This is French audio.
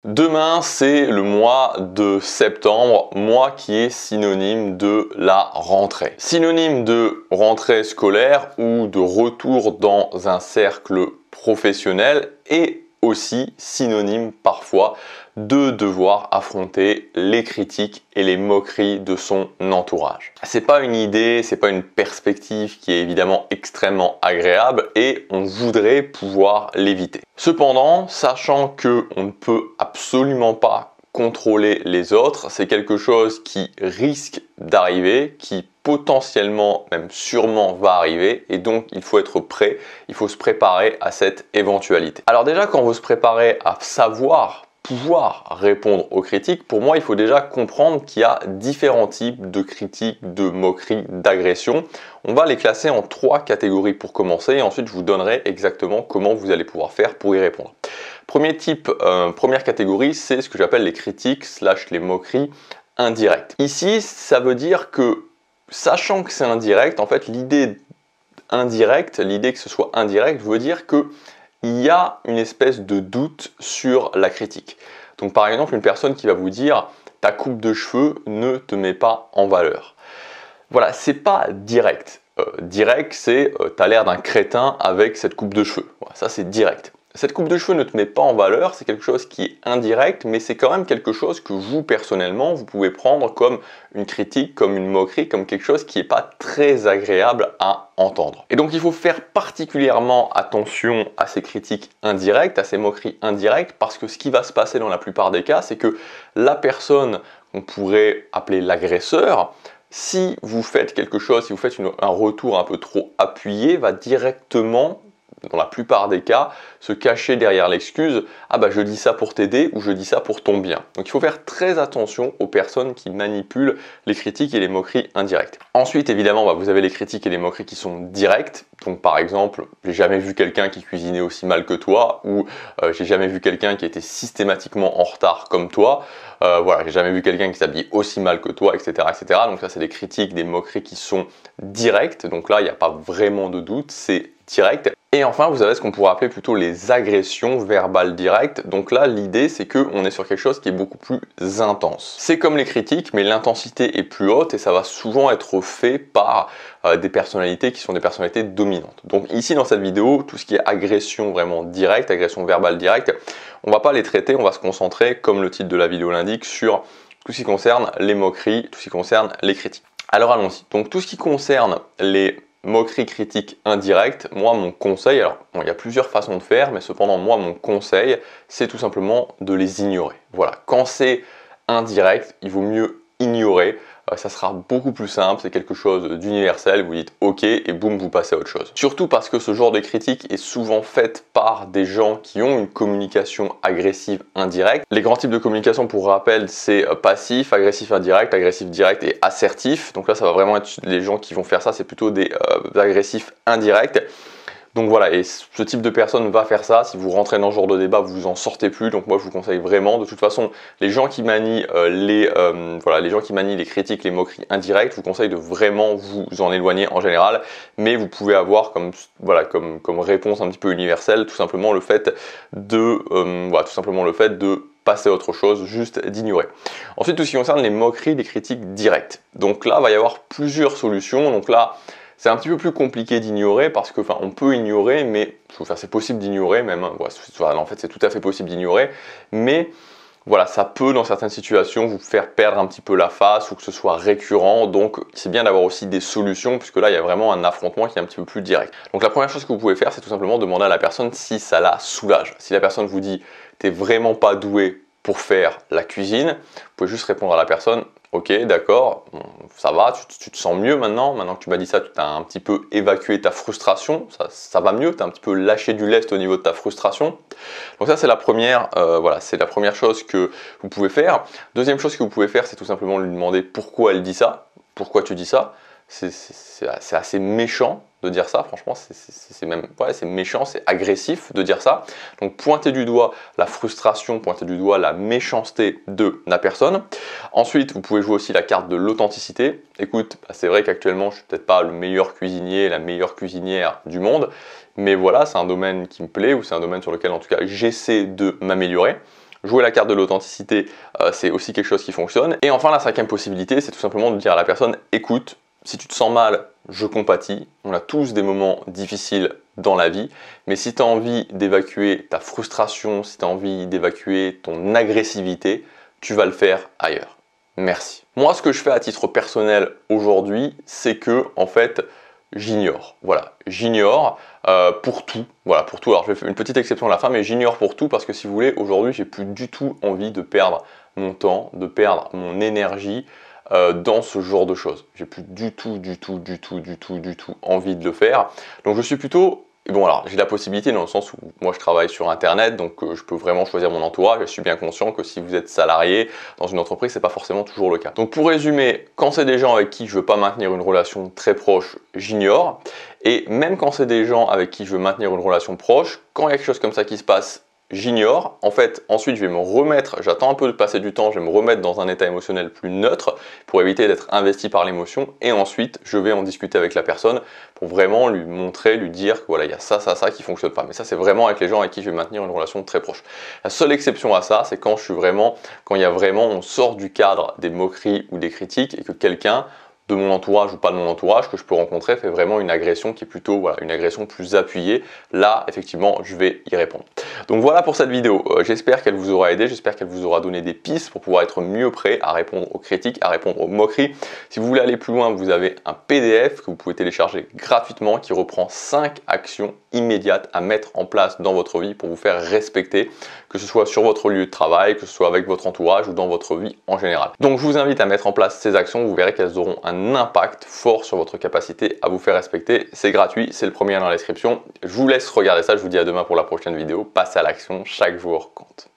Demain, c'est le mois de septembre, mois qui est synonyme de la rentrée. Synonyme de rentrée scolaire ou de retour dans un cercle professionnel et aussi synonyme parfois de devoir affronter les critiques et les moqueries de son entourage. C'est pas une idée, c'est pas une perspective qui est évidemment extrêmement agréable et on voudrait pouvoir l'éviter. Cependant, sachant que on ne peut absolument pas contrôler les autres, c'est quelque chose qui risque d'arriver, qui potentiellement, même sûrement va arriver et donc il faut être prêt, il faut se préparer à cette éventualité. Alors déjà, quand vous se préparez à savoir pouvoir répondre aux critiques, pour moi, il faut déjà comprendre qu'il y a différents types de critiques, de moqueries, d'agressions. On va les classer en 3 catégories pour commencer et ensuite je vous donnerai exactement comment vous allez pouvoir faire pour y répondre. Premier type, première catégorie, c'est ce que j'appelle les critiques / les moqueries indirectes. Ici, ça veut dire que, sachant que c'est indirect, en fait, l'idée que ce soit indirect veut dire que il y a une espèce de doute sur la critique. Donc par exemple, une personne qui va vous dire « ta coupe de cheveux ne te met pas en valeur ». Voilà, c'est pas direct. Direct, c'est « t'as l'air d'un crétin avec cette coupe de cheveux ». Voilà, ça c'est direct. Cette coupe de cheveux ne te met pas en valeur, c'est quelque chose qui est indirect, mais c'est quand même quelque chose que vous, personnellement, vous pouvez prendre comme une critique, comme une moquerie, comme quelque chose qui n'est pas très agréable à entendre. Et donc il faut faire particulièrement attention à ces critiques indirectes, à ces moqueries indirectes, parce que ce qui va se passer dans la plupart des cas, c'est que la personne qu'on pourrait appeler l'agresseur, si vous faites quelque chose, si vous faites un retour un peu trop appuyé, va directement, dans la plupart des cas, se cacher derrière l'excuse « Ah bah je dis ça pour t'aider » ou « Je dis ça pour ton bien ». Donc il faut faire très attention aux personnes qui manipulent les critiques et les moqueries indirectes. Ensuite, évidemment, vous avez les critiques et les moqueries qui sont directes. Donc par exemple, j'ai jamais vu quelqu'un qui cuisinait aussi mal que toi, ou j'ai jamais vu quelqu'un qui était systématiquement en retard comme toi. Voilà, j'ai jamais vu quelqu'un qui s'habille aussi mal que toi, etc., etc. Donc ça, c'est des critiques, des moqueries qui sont directes. Donc là, il n'y a pas vraiment de doute, c'est direct. Et enfin, vous avez ce qu'on pourrait appeler plutôt les agressions verbales directes. Donc là, l'idée, c'est qu'on est sur quelque chose qui est beaucoup plus intense. C'est comme les critiques, mais l'intensité est plus haute et ça va souvent être fait par des personnalités qui sont des personnalités dominantes. Donc ici, dans cette vidéo, tout ce qui est agression vraiment directe, agression verbale directe, on ne va pas les traiter, on va se concentrer, comme le titre de la vidéo l'indique, sur tout ce qui concerne les moqueries, tout ce qui concerne les critiques. Alors allons-y. Donc tout ce qui concerne les moqueries critiques indirectes, moi mon conseil, alors bon, il y a plusieurs façons de faire, mais cependant moi mon conseil, c'est tout simplement de les ignorer. Voilà, quand c'est indirect, il vaut mieux ignorer, ça sera beaucoup plus simple, c'est quelque chose d'universel, vous dites ok et boum, vous passez à autre chose. Surtout parce que ce genre de critique est souvent faite par des gens qui ont une communication agressive indirecte. Les grands types de communication, pour rappel, c'est passif, agressif indirect, agressif direct et assertif. Donc là, ça va vraiment être les gens qui vont faire ça, c'est plutôt des agressifs indirects. Donc voilà, et ce type de personne va faire ça. Si vous rentrez dans ce genre de débat, vous en sortez plus. Donc moi, je vous conseille vraiment. De toute façon, les gens qui manient les gens qui manient les critiques, les moqueries indirectes, je vous conseille de vraiment vous en éloigner en général. Mais vous pouvez avoir comme réponse un petit peu universelle, tout simplement le fait de passer à autre chose, juste d'ignorer. Ensuite, tout ce qui concerne les moqueries, les critiques directes. Donc là, il va y avoir plusieurs solutions. Donc là, c'est un petit peu plus compliqué d'ignorer parce que, on peut ignorer, mais c'est possible d'ignorer même. Hein. En fait, c'est tout à fait possible d'ignorer, mais voilà, ça peut dans certaines situations vous faire perdre un petit peu la face ou que ce soit récurrent. Donc, c'est bien d'avoir aussi des solutions puisque là, il y a vraiment un affrontement qui est un petit peu plus direct. Donc, la première chose que vous pouvez faire, c'est tout simplement demander à la personne si ça la soulage. Si la personne vous dit « t'es vraiment pas doué pour faire la cuisine », vous pouvez juste répondre à la personne « Ok, d'accord, ça va, tu te sens mieux maintenant que tu m'as dit ça, tu as un petit peu évacué ta frustration, ça va mieux, tu as un petit peu lâché du lest au niveau de ta frustration. » Donc ça, c'est la première, c'est la première chose que vous pouvez faire. Deuxième chose que vous pouvez faire, c'est tout simplement lui demander pourquoi elle dit ça, pourquoi tu dis ça. C'est assez méchant de dire ça, franchement, c'est méchant, c'est agressif de dire ça. Donc pointez du doigt la frustration, pointez du doigt la méchanceté de la personne. Ensuite, vous pouvez jouer aussi la carte de l'authenticité. Écoute, c'est vrai qu'actuellement, je ne suis peut-être pas le meilleur cuisinier, la meilleure cuisinière du monde, mais voilà, c'est un domaine qui me plaît ou c'est un domaine sur lequel, en tout cas, j'essaie de m'améliorer. Jouer la carte de l'authenticité, c'est aussi quelque chose qui fonctionne. Et enfin, la cinquième possibilité, c'est tout simplement de dire à la personne, écoute, si tu te sens mal, je compatis. On a tous des moments difficiles dans la vie, mais si tu as envie d'évacuer ta frustration, si tu as envie d'évacuer ton agressivité, tu vas le faire ailleurs. Merci. Moi, ce que je fais à titre personnel aujourd'hui, c'est que, en fait, j'ignore. Voilà, j'ignore pour tout. Voilà, pour tout. Alors, je vais faire une petite exception à la fin, mais j'ignore pour tout parce que si vous voulez, aujourd'hui, j'ai plus du tout envie de perdre mon temps, de perdre mon énergie dans ce genre de choses. J'ai plus du tout envie de le faire. Donc, je suis plutôt... Bon, alors j'ai la possibilité dans le sens où moi je travaille sur internet, donc je peux vraiment choisir mon entourage. Je suis bien conscient que si vous êtes salarié dans une entreprise, c'est pas forcément toujours le cas. Donc pour résumer, quand c'est des gens avec qui je veux pas maintenir une relation très proche, j'ignore. Et même quand c'est des gens avec qui je veux maintenir une relation proche, quand il y a quelque chose comme ça qui se passe, j'ignore. En fait, ensuite, je vais me remettre, j'attends un peu de passer du temps, je vais me remettre dans un état émotionnel plus neutre pour éviter d'être investi par l'émotion. Et ensuite, je vais en discuter avec la personne pour vraiment lui montrer, lui dire que voilà, il y a ça qui fonctionne pas. Mais ça, c'est vraiment avec les gens avec qui je vais maintenir une relation très proche. La seule exception à ça, c'est quand il y a vraiment, on sort du cadre des moqueries ou des critiques et que quelqu'un de mon entourage ou pas de mon entourage que je peux rencontrer fait vraiment une agression qui est plutôt une agression plus appuyée. Là, effectivement, je vais y répondre. Donc voilà pour cette vidéo. J'espère qu'elle vous aura aidé, j'espère qu'elle vous aura donné des pistes pour pouvoir être mieux prêt à répondre aux critiques, à répondre aux moqueries. Si vous voulez aller plus loin, vous avez un PDF que vous pouvez télécharger gratuitement qui reprend 5 actions immédiates à mettre en place dans votre vie pour vous faire respecter, que ce soit sur votre lieu de travail, que ce soit avec votre entourage ou dans votre vie en général. Donc je vous invite à mettre en place ces actions, vous verrez qu'elles auront un impact fort sur votre capacité à vous faire respecter. C'est gratuit, c'est le premier lien dans la description. Je vous laisse regarder ça, je vous dis à demain pour la prochaine vidéo. Passez à l'action, chaque jour compte.